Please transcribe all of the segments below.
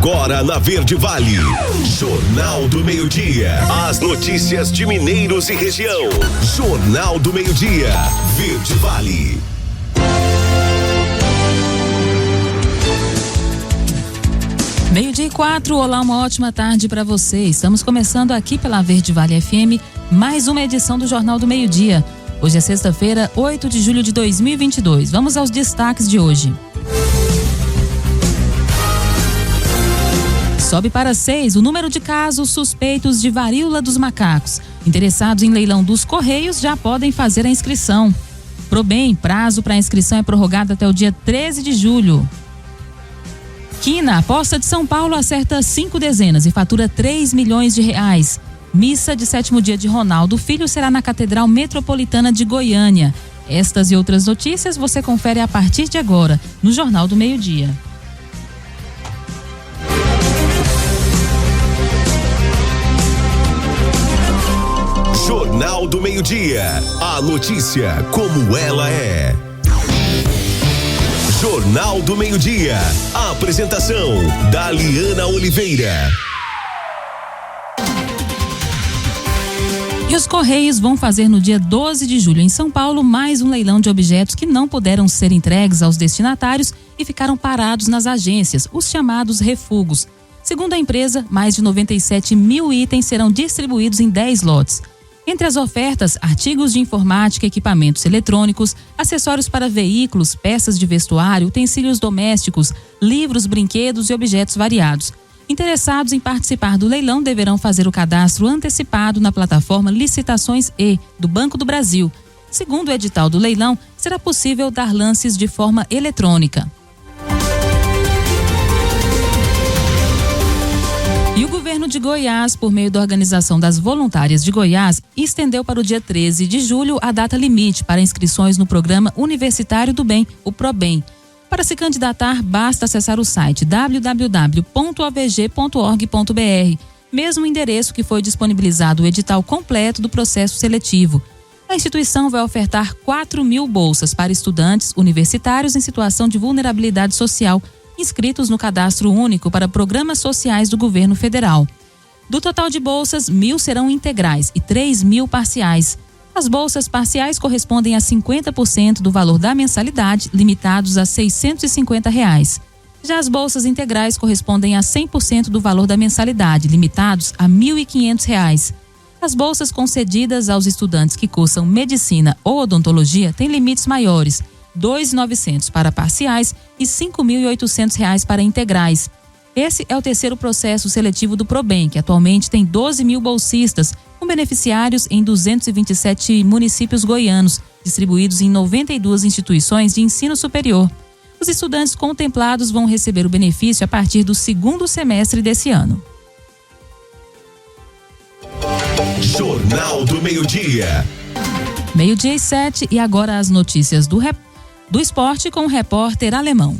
Agora na Verde Vale, Jornal do Meio-Dia. As notícias de Mineiros e região. Jornal do Meio-Dia, Verde Vale. Meio-dia e 4, olá, uma ótima tarde para você. Estamos começando aqui pela Verde Vale FM, mais uma edição do Jornal do Meio-Dia. Hoje é sexta-feira, 8 de julho de 2022. Vamos aos destaques de hoje. Sobe para 6 o número de casos suspeitos de varíola dos macacos. Interessados em leilão dos Correios já podem fazer a inscrição. Probem, prazo para inscrição é prorrogado até o dia 13 de julho. Quina, aposta de São Paulo, acerta 5 dezenas e fatura 3 milhões de reais. Missa de 7º dia de Ronaldo Filho será na Catedral Metropolitana de Goiânia. Estas e outras notícias você confere a partir de agora, no Jornal do Meio-Dia. Jornal do Meio-Dia. A notícia como ela é. Jornal do Meio-Dia. A apresentação da Liana Oliveira. E os Correios vão fazer no dia 12 de julho em São Paulo mais um leilão de objetos que não puderam ser entregues aos destinatários e ficaram parados nas agências, os chamados refugos. Segundo a empresa, mais de 97 mil itens serão distribuídos em 10 lotes. Entre as ofertas, artigos de informática, equipamentos eletrônicos, acessórios para veículos, peças de vestuário, utensílios domésticos, livros, brinquedos e objetos variados. Interessados em participar do leilão deverão fazer o cadastro antecipado na plataforma Licitações E, do Banco do Brasil. Segundo o edital do leilão, será possível dar lances de forma eletrônica. E o governo de Goiás, por meio da Organização das Voluntárias de Goiás, estendeu para o dia 13 de julho a data limite para inscrições no Programa Universitário do Bem, o ProBem. Para se candidatar, basta acessar o site www.ovg.org.br, mesmo endereço que foi disponibilizado o edital completo do processo seletivo. A instituição vai ofertar 4.000 bolsas para estudantes universitários em situação de vulnerabilidade social, inscritos no Cadastro Único para Programas Sociais do Governo Federal. Do total de bolsas, 1.000 serão integrais e 3.000 parciais. As bolsas parciais correspondem a 50% do valor da mensalidade, limitados a R$ 650. Já as bolsas integrais correspondem a 100% do valor da mensalidade, limitados a R$ 1.500. As bolsas concedidas aos estudantes que cursam medicina ou odontologia têm limites maiores, R$ 2.900 para parciais e R$ 5.800 para integrais. Esse é o terceiro processo seletivo do ProBem, que atualmente tem 12.000 bolsistas, com beneficiários em 227 municípios goianos, distribuídos em 92 instituições de ensino superior. Os estudantes contemplados vão receber o benefício a partir do segundo semestre desse ano. Jornal do Meio-Dia. Meio-dia e 7, e agora as notícias do esporte com o repórter alemão.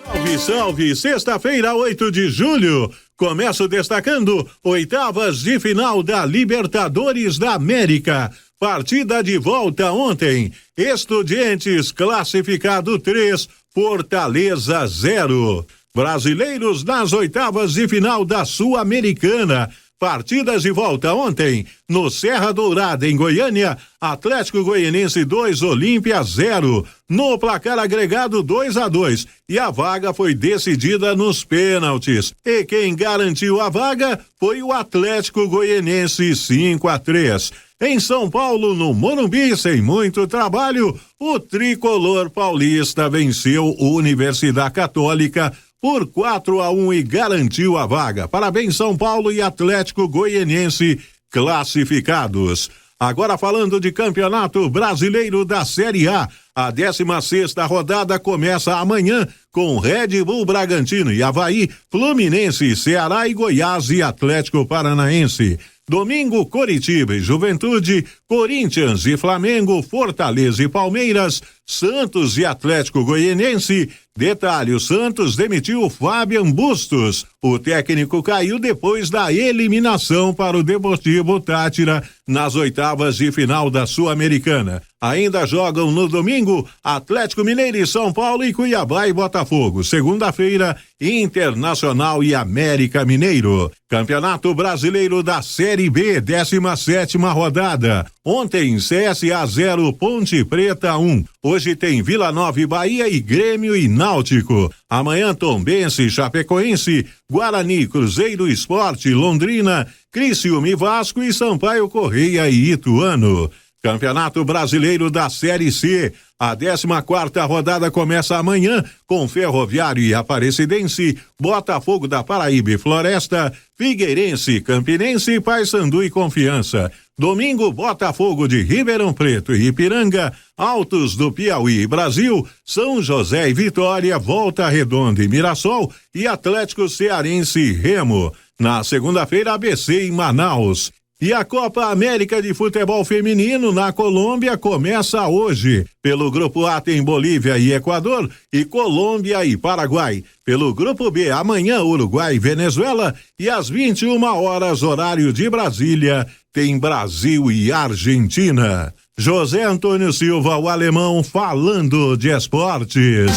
Salve, salve! Sexta-feira, 8 de julho. Começo destacando oitavas de final da Libertadores da América. Partida de volta ontem. Estudiantes classificado 3, Fortaleza 0. Brasileiros nas oitavas de final da Sul-Americana. Partidas de volta ontem, no Serra Dourada, em Goiânia, Atlético Goianense 2, Olímpia 0. No placar agregado 2-2, e a vaga foi decidida nos pênaltis. E quem garantiu a vaga foi o Atlético Goianense 5-3. Em São Paulo, no Morumbi, sem muito trabalho, o tricolor paulista venceu a Universidade Católica por 4-1 e garantiu a vaga. Parabéns, São Paulo e Atlético Goianense classificados. Agora falando de Campeonato Brasileiro da Série A, a 16ª rodada começa amanhã com Red Bull Bragantino e Avaí, Fluminense, Ceará e Goiás e Atlético Paranaense. Domingo, Coritiba e Juventude, Corinthians e Flamengo, Fortaleza e Palmeiras, Santos e Atlético Goianiense. Detalhe, o Santos demitiu Fabian Bustos. O técnico caiu depois da eliminação para o Deportivo Táchira nas oitavas de final da Sul-Americana. Ainda jogam no domingo Atlético Mineiro e São Paulo e Cuiabá e Botafogo. Segunda-feira, Internacional e América Mineiro. Campeonato Brasileiro da Série B, 17ª rodada. Ontem, CSA 0, Ponte Preta 1. Hoje tem Vila Nova e Bahia e Grêmio e Náutico. Amanhã, Tombense, Chapecoense, Guarani, Cruzeiro, Sport, Londrina, Criciúma e Vasco e Sampaio Correia e Ituano. Campeonato Brasileiro da Série C. A 14ª rodada começa amanhã com Ferroviário e Aparecidense, Botafogo da Paraíba e Floresta, Figueirense, Campinense, Paysandu e Confiança. Domingo, Botafogo de Ribeirão Preto e Ipiranga, Altos do Piauí e Brasil, São José e Vitória, Volta Redonda e Mirassol e Atlético Cearense e Remo. Na segunda-feira, ABC em Manaus. E a Copa América de Futebol Feminino na Colômbia começa hoje. Pelo Grupo A tem Bolívia e Equador e Colômbia e Paraguai. Pelo Grupo B, amanhã Uruguai e Venezuela e às 21 horas, horário de Brasília, tem Brasil e Argentina. José Antônio Silva, o alemão, falando de esportes.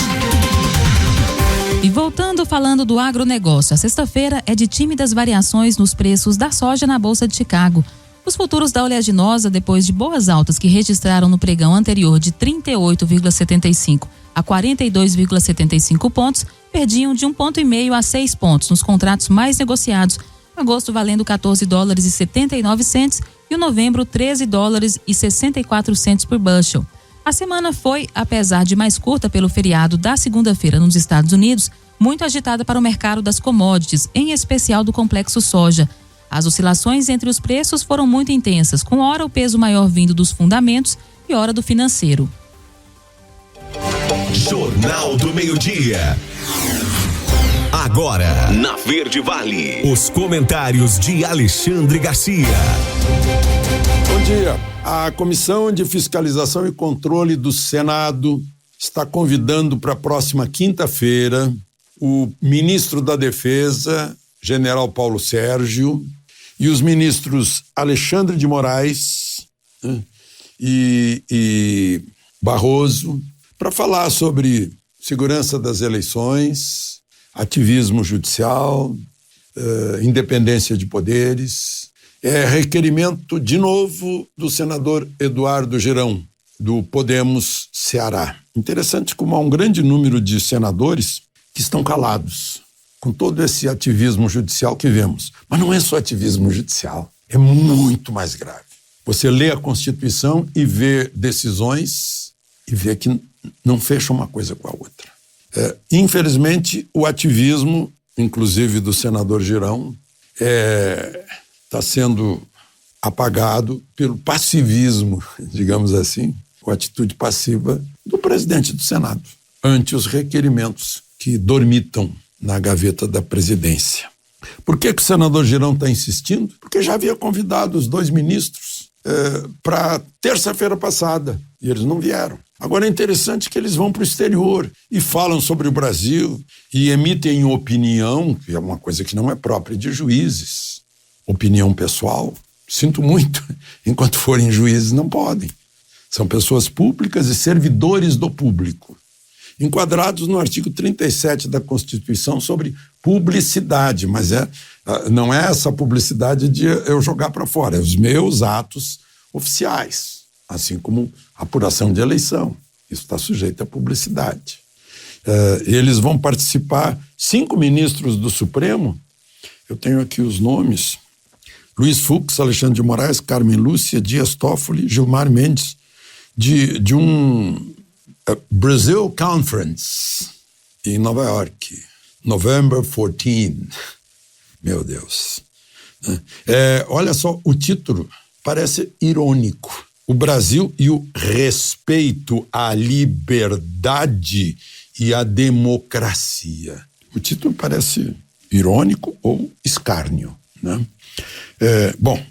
E voltando falando do agronegócio, a sexta-feira é de tímidas variações nos preços da soja na Bolsa de Chicago. Os futuros da oleaginosa, depois de boas altas que registraram no pregão anterior de 38,75 a 42,75 pontos, perdiam de 1,5 ponto a 6 pontos nos contratos mais negociados. Agosto valendo $14,79 e o novembro $13,64 por bushel. A semana foi, apesar de mais curta pelo feriado da segunda-feira nos Estados Unidos, muito agitada para o mercado das commodities, em especial do complexo soja. As oscilações entre os preços foram muito intensas, com ora o peso maior vindo dos fundamentos e ora do financeiro. Jornal do Meio-Dia. Agora, na Verde Vale, os comentários de Alexandre Garcia. Bom dia. A Comissão de Fiscalização e Controle do Senado está convidando para a próxima quinta-feira o ministro da Defesa, general Paulo Sérgio, e os ministros Alexandre de Moraes e Barroso, para falar sobre segurança das eleições, ativismo judicial, independência de poderes. É requerimento, de novo, do senador Eduardo Girão, do Podemos Ceará. Interessante como há um grande número de senadores que estão calados com todo esse ativismo judicial que vemos. Mas não é só ativismo judicial, é muito mais grave. Você lê a Constituição e vê decisões e vê que não fecha uma coisa com a outra. Infelizmente, o ativismo, inclusive do senador Girão, está sendo apagado pelo passivismo, digamos assim, com a atitude passiva do presidente do Senado, ante os requerimentos que dormitam na gaveta da presidência. Por que o senador Girão está insistindo? Porque já havia convidado os dois ministros para terça-feira passada e eles não vieram. Agora é interessante que eles vão para o exterior e falam sobre o Brasil e emitem opinião, que é uma coisa que não é própria de juízes. Opinião pessoal, sinto muito, enquanto forem juízes não podem. São pessoas públicas e servidores do público, enquadrados no artigo 37 da Constituição sobre publicidade, mas não é essa publicidade de eu jogar para fora, é os meus atos oficiais, assim como apuração de eleição, isso está sujeito à publicidade. Eles vão participar, 5 ministros do Supremo, eu tenho aqui os nomes: Luiz Fux, Alexandre de Moraes, Carmen Lúcia, Dias Toffoli, Gilmar Mendes, de um Brazil Conference em Nova York, November 14. Meu Deus. Olha só, o título parece irônico. O Brasil e o respeito à liberdade e à democracia. O título parece irônico ou escárnio, né? Bom,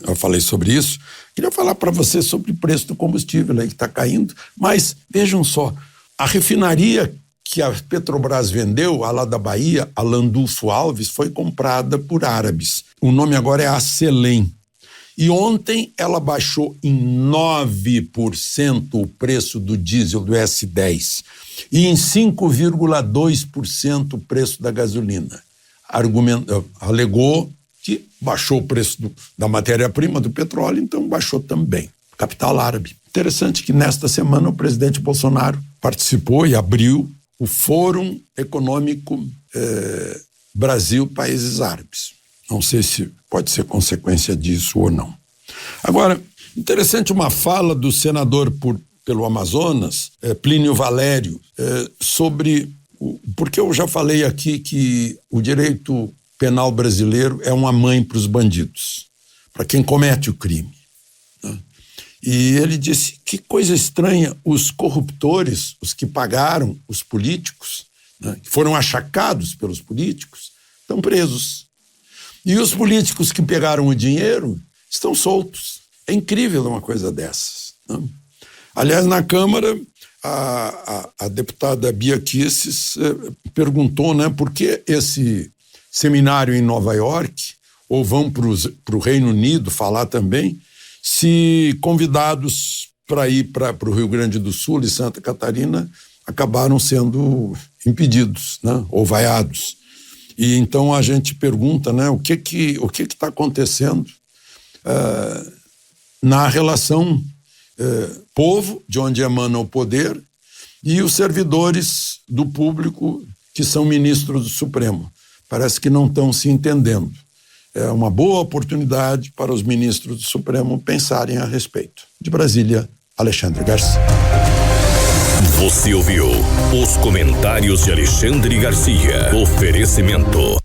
Eu falei sobre isso. Queria falar para você sobre o preço do combustível aí que está caindo, mas vejam só, a refinaria que a Petrobras vendeu, a lá da Bahia, a Landulfo Alves, foi comprada por árabes. O nome agora é Acelen. E ontem ela baixou em 9% o preço do diesel do S10 e em 5,2% o preço da gasolina. Alegou que baixou o preço da matéria-prima, do petróleo, então baixou também. Capital árabe. Interessante que nesta semana o presidente Bolsonaro participou e abriu o Fórum Econômico Brasil-Países Árabes. Não sei se pode ser consequência disso ou não. Agora, interessante uma fala do senador pelo Amazonas, Plínio Valério, sobre... Porque eu já falei aqui que o direito penal brasileiro é uma mãe para os bandidos, para quem comete o crime, né? E ele disse, que coisa estranha, os corruptores, os que pagaram os políticos, né, que foram achacados pelos políticos, estão presos. E os políticos que pegaram o dinheiro estão soltos. É incrível uma coisa dessas, né? Aliás, na Câmara, a deputada Bia Kicis perguntou, né, por que esse seminário em Nova York, ou vão para o Reino Unido falar também, se convidados para ir para o Rio Grande do Sul e Santa Catarina acabaram sendo impedidos, né, ou vaiados. E então a gente pergunta, né, o que está acontecendo na relação povo, de onde emana o poder, e os servidores do público que são ministros do Supremo. Parece que não estão se entendendo. É uma boa oportunidade para os ministros do Supremo pensarem a respeito. De Brasília, Alexandre Garcia. Você ouviu os comentários de Alexandre Garcia. Oferecimento.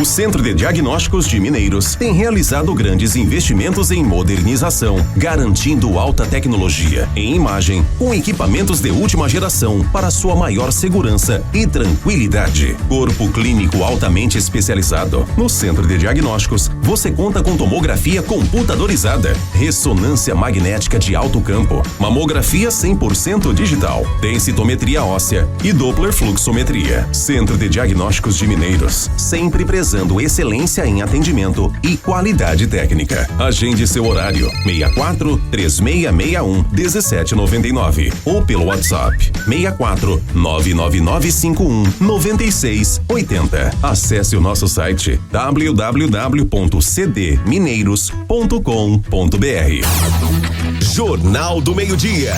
O Centro de Diagnósticos de Mineiros tem realizado grandes investimentos em modernização, garantindo alta tecnologia em imagem, com equipamentos de última geração para sua maior segurança e tranquilidade. Corpo clínico altamente especializado. No Centro de Diagnósticos, você conta com tomografia computadorizada, ressonância magnética de alto campo, mamografia 100% digital, densitometria óssea e Doppler fluxometria. Centro de Diagnósticos de Mineiros, sempre presente excelência em atendimento e qualidade técnica. Agende seu horário 64-3661-1799 ou pelo WhatsApp 64-99951-9680. Acesse o nosso site www.cdmineiros.com.br. Jornal do Meio-Dia.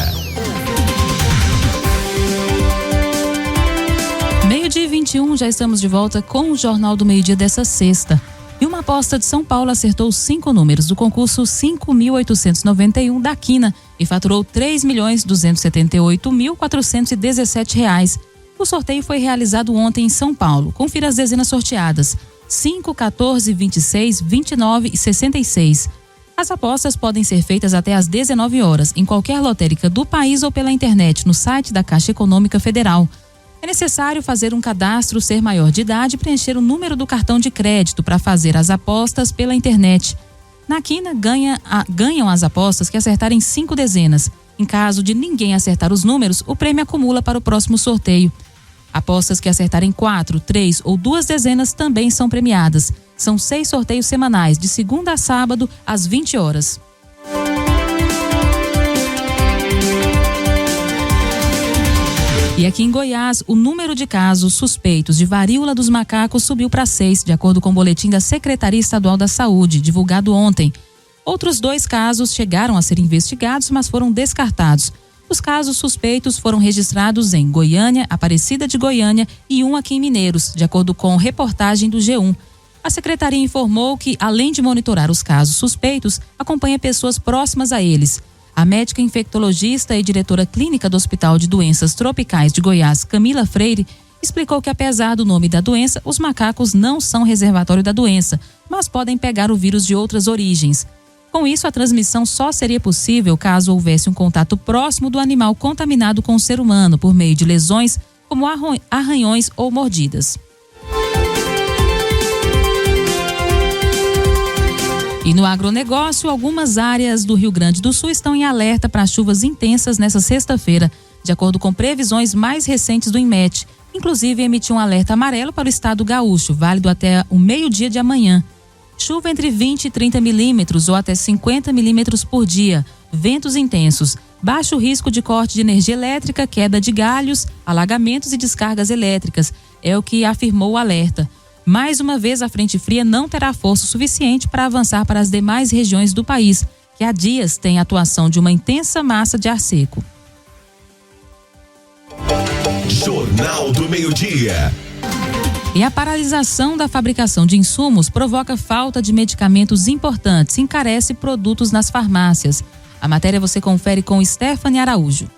Meio-dia e 21, já estamos de volta com o Jornal do Meio-Dia dessa sexta. E uma aposta de São Paulo acertou 5 números do concurso 5.891 da Quina e faturou R$3.278.417. O sorteio foi realizado ontem em São Paulo. Confira as dezenas sorteadas: 5, 14, 26, 29 e 66. As apostas podem ser feitas até às 19 horas em qualquer lotérica do país ou pela internet no site da Caixa Econômica Federal. É necessário fazer um cadastro, ser maior de idade e preencher o número do cartão de crédito para fazer as apostas pela internet. Na Quina, ganham as apostas que acertarem 5 dezenas. Em caso de ninguém acertar os números, o prêmio acumula para o próximo sorteio. Apostas que acertarem 4, 3 ou 2 dezenas também são premiadas. São 6 sorteios semanais, de segunda a sábado, às 20 horas. E aqui em Goiás, o número de casos suspeitos de varíola dos macacos subiu para 6, de acordo com o boletim da Secretaria Estadual da Saúde, divulgado ontem. Outros 2 casos chegaram a ser investigados, mas foram descartados. Os casos suspeitos foram registrados em Goiânia, Aparecida de Goiânia e um aqui em Mineiros, de acordo com reportagem do G1. A secretaria informou que, além de monitorar os casos suspeitos, acompanha pessoas próximas a eles. A médica infectologista e diretora clínica do Hospital de Doenças Tropicais de Goiás, Camila Freire, explicou que, apesar do nome da doença, os macacos não são reservatório da doença, mas podem pegar o vírus de outras origens. Com isso, a transmissão só seria possível caso houvesse um contato próximo do animal contaminado com o ser humano, por meio de lesões como arranhões ou mordidas. E no agronegócio, algumas áreas do Rio Grande do Sul estão em alerta para chuvas intensas nesta sexta-feira, de acordo com previsões mais recentes do INMET. Inclusive, emitiu um alerta amarelo para o estado gaúcho, válido até o meio-dia de amanhã. Chuva entre 20 e 30 milímetros ou até 50 milímetros por dia. Ventos intensos. Baixo risco de corte de energia elétrica, queda de galhos, alagamentos e descargas elétricas. É o que afirmou o alerta. Mais uma vez, a frente fria não terá força suficiente para avançar para as demais regiões do país, que há dias tem a atuação de uma intensa massa de ar seco. Jornal do Meio-Dia. E a paralisação da fabricação de insumos provoca falta de medicamentos importantes e encarece produtos nas farmácias. A matéria você confere com Stephanie Araújo.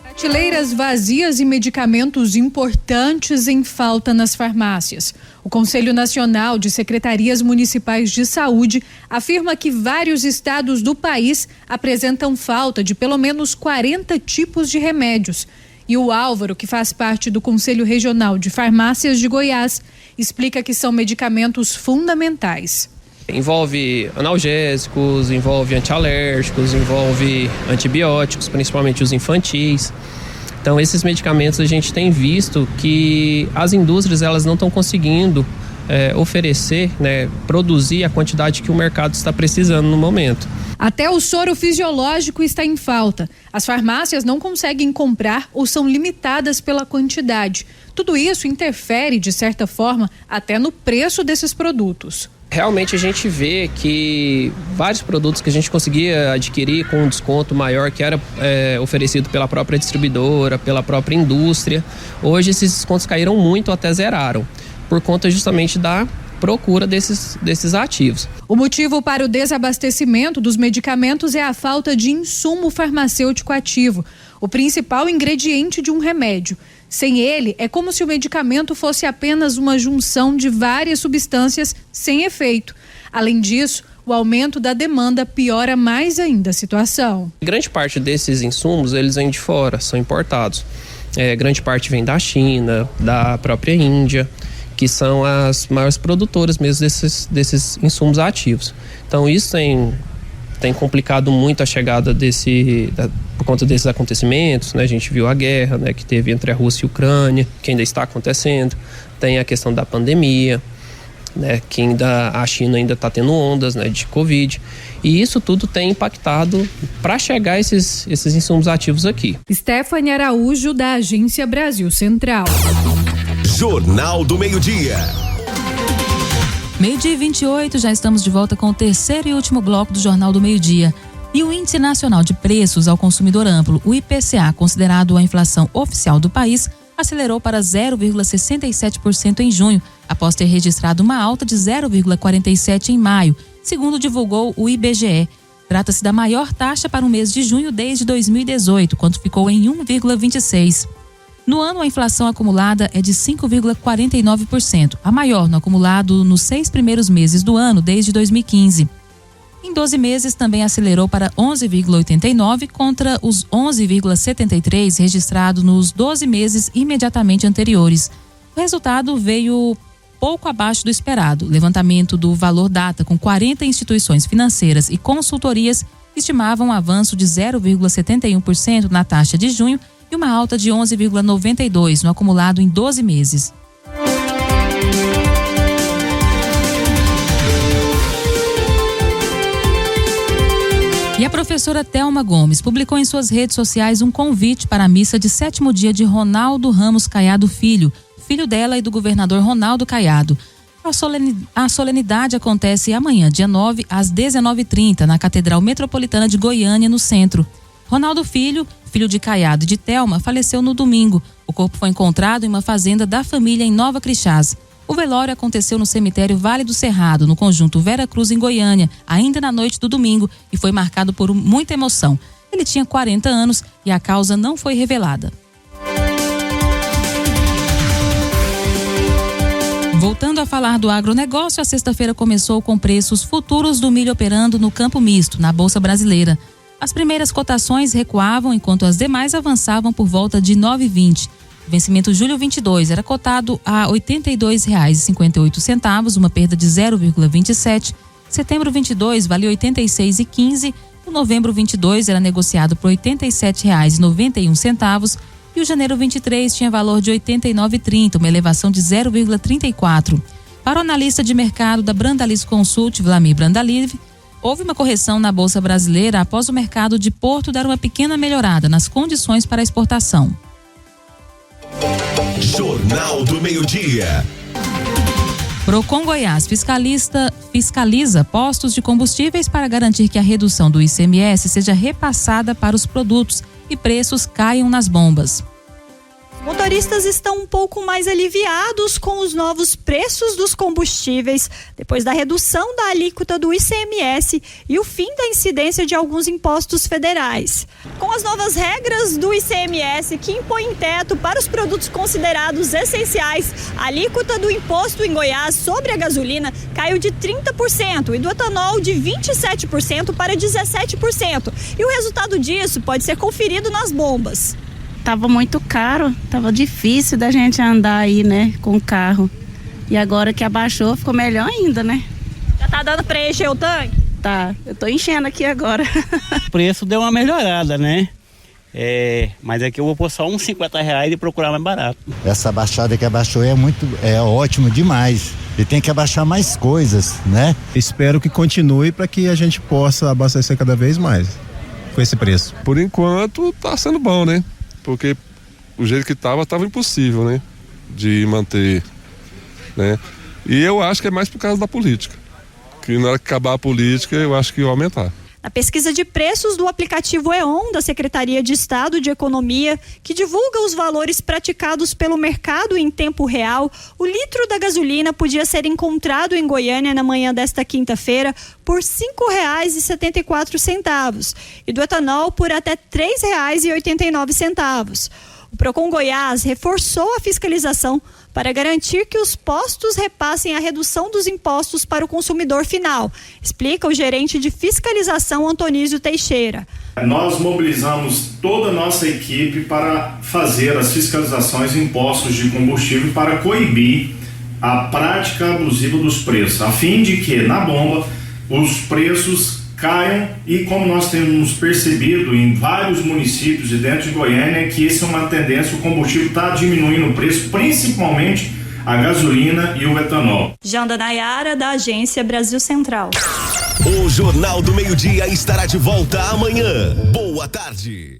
Prateleiras vazias e medicamentos importantes em falta nas farmácias. O Conselho Nacional de Secretarias Municipais de Saúde afirma que vários estados do país apresentam falta de pelo menos 40 tipos de remédios. E o Álvaro, que faz parte do Conselho Regional de Farmácias de Goiás, explica que são medicamentos fundamentais. Envolve analgésicos, envolve antialérgicos, envolve antibióticos, principalmente os infantis. Então, esses medicamentos a gente tem visto que as indústrias elas não estão conseguindo oferecer, produzir a quantidade que o mercado está precisando no momento. Até o soro fisiológico está em falta. As farmácias não conseguem comprar ou são limitadas pela quantidade. Tudo isso interfere, de certa forma, até no preço desses produtos. Realmente a gente vê que vários produtos que a gente conseguia adquirir com um desconto maior que era oferecido pela própria distribuidora, pela própria indústria, hoje esses descontos caíram muito, até zeraram, por conta justamente da procura desses ativos. O motivo para o desabastecimento dos medicamentos é a falta de insumo farmacêutico ativo, o principal ingrediente de um remédio. Sem ele, é como se o medicamento fosse apenas uma junção de várias substâncias sem efeito. Além disso, o aumento da demanda piora mais ainda a situação. Grande parte desses insumos, eles vêm de fora, são importados. Grande parte vem da China, da própria Índia, que são as maiores produtoras mesmo desses insumos ativos. Então isso tem complicado muito a chegada por conta desses acontecimentos, A gente viu a guerra, que teve entre a Rússia e a Ucrânia, que ainda está acontecendo. Tem a questão da pandemia, que a China ainda está tendo ondas, de Covid. E isso tudo tem impactado para chegar esses insumos ativos aqui. Stephanie Araújo, da Agência Brasil Central. Jornal do Meio-Dia. Meio-dia e 28, já estamos de volta com o terceiro e último bloco do Jornal do Meio-Dia. E o Índice Nacional de Preços ao Consumidor Amplo, o IPCA, considerado a inflação oficial do país, acelerou para 0,67% em junho, após ter registrado uma alta de 0,47% em maio, segundo divulgou o IBGE. Trata-se da maior taxa para o mês de junho desde 2018, quando ficou em 1,26%. No ano, a inflação acumulada é de 5,49%, a maior no acumulado nos 6 primeiros meses do ano desde 2015. Em 12 meses, também acelerou para 11,89% contra os 11,73% registrados nos 12 meses imediatamente anteriores. O resultado veio pouco abaixo do esperado. O levantamento do Valor Data, com 40 instituições financeiras e consultorias, estimavam um avanço de 0,71% na taxa de junho e uma alta de 11,92% no acumulado em 12 meses. E a professora Thelma Gomes publicou em suas redes sociais um convite para a missa de 7º dia de Ronaldo Ramos Caiado Filho, filho dela e do governador Ronaldo Caiado. A solenidade acontece amanhã, dia 9, às 19h30, na Catedral Metropolitana de Goiânia, no centro. Ronaldo Filho, filho de Caiado e de Thelma, faleceu no domingo. O corpo foi encontrado em uma fazenda da família em Nova Crixás. O velório aconteceu no cemitério Vale do Cerrado, no conjunto Vera Cruz, em Goiânia, ainda na noite do domingo, e foi marcado por muita emoção. Ele tinha 40 anos e a causa não foi revelada. Voltando a falar do agronegócio, a sexta-feira começou com preços futuros do milho operando no campo misto, na Bolsa Brasileira. As primeiras cotações recuavam, enquanto as demais avançavam por volta de R$ 9,20. O vencimento julho 22 era cotado a R$ 82,58, uma perda de 0,27. Setembro 22 vale R$ 86,15. O novembro 22 era negociado por R$ 87,91 e o janeiro 23 tinha valor de R$ 89,30, uma elevação de 0,34. Para o analista de mercado da Brandalis Consult, Vlamir Brandaliv, houve uma correção na Bolsa Brasileira após o mercado de Porto dar uma pequena melhorada nas condições para a exportação. Jornal do Meio-Dia. Procon Goiás fiscaliza postos de combustíveis para garantir que a redução do ICMS seja repassada para os produtos e preços caiam nas bombas. Motoristas estão um pouco mais aliviados com os novos preços dos combustíveis, depois da redução da alíquota do ICMS e o fim da incidência de alguns impostos federais. Com as novas regras do ICMS, que impõem teto para os produtos considerados essenciais, a alíquota do imposto em Goiás sobre a gasolina caiu de 30% e do etanol de 27% para 17%. E o resultado disso pode ser conferido nas bombas. Tava muito caro, tava difícil da gente andar aí, né, com o carro. E agora que abaixou, ficou melhor ainda, né? Já tá dando pra encher o tanque? Tá, eu tô enchendo aqui agora. O preço deu uma melhorada, né? Mas é que eu vou pôr só uns R$50 e procurar mais barato. Essa baixada que abaixou é ótimo demais. E tem que abaixar mais coisas, né? Espero que continue para que a gente possa abastecer cada vez mais com esse preço. Por enquanto tá sendo bom, né? Porque o jeito que tava impossível, né? De manter, né? E eu acho que é mais por causa da política. Que na hora que acabar a política, eu acho que vai aumentar. Na pesquisa de preços do aplicativo EON, da Secretaria de Estado de Economia, que divulga os valores praticados pelo mercado em tempo real, o litro da gasolina podia ser encontrado em Goiânia na manhã desta quinta-feira por R$ 5,74 e do etanol por até R$ 3,89. O Procon Goiás reforçou a fiscalização para garantir que os postos repassem a redução dos impostos para o consumidor final, explica o gerente de fiscalização Antonísio Teixeira. Nós mobilizamos toda a nossa equipe para fazer as fiscalizações em postos de combustível para coibir a prática abusiva dos preços, a fim de que na bomba os preços caiam e como nós temos percebido em vários municípios e dentro de Goiânia que isso é uma tendência, o combustível está diminuindo o preço, principalmente a gasolina e o etanol. Janda Nayara, da Agência Brasil Central. O Jornal do Meio-Dia estará de volta amanhã. Boa tarde.